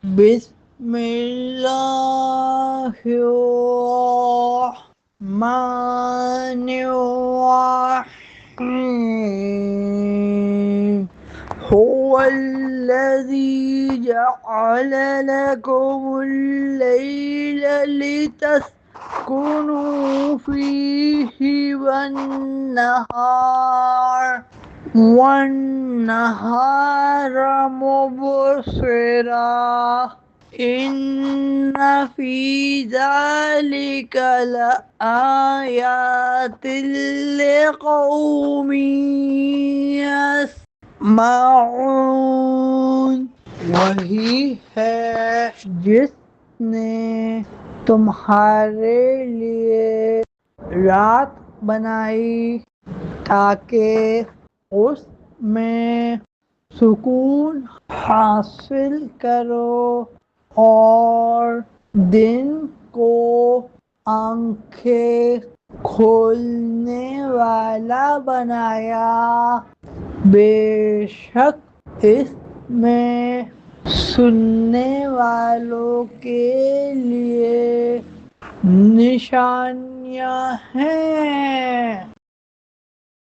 بسم اللہ الرحمن الرحیم هو الذی جعل لکم اللیل لتسکنوا فیہ والنهار مبصرا إن في ذلك لآيات لقوم يسمعون۔ وہی ہے جس نے تمہارے لیے رات بنائی تاکہ اس میں سکون حاصل کرو، اور دن کو آنکھیں کھولنے والا بنایا۔ بے شک اس میں سننے والوں کے لیے نشانیاں ہیں۔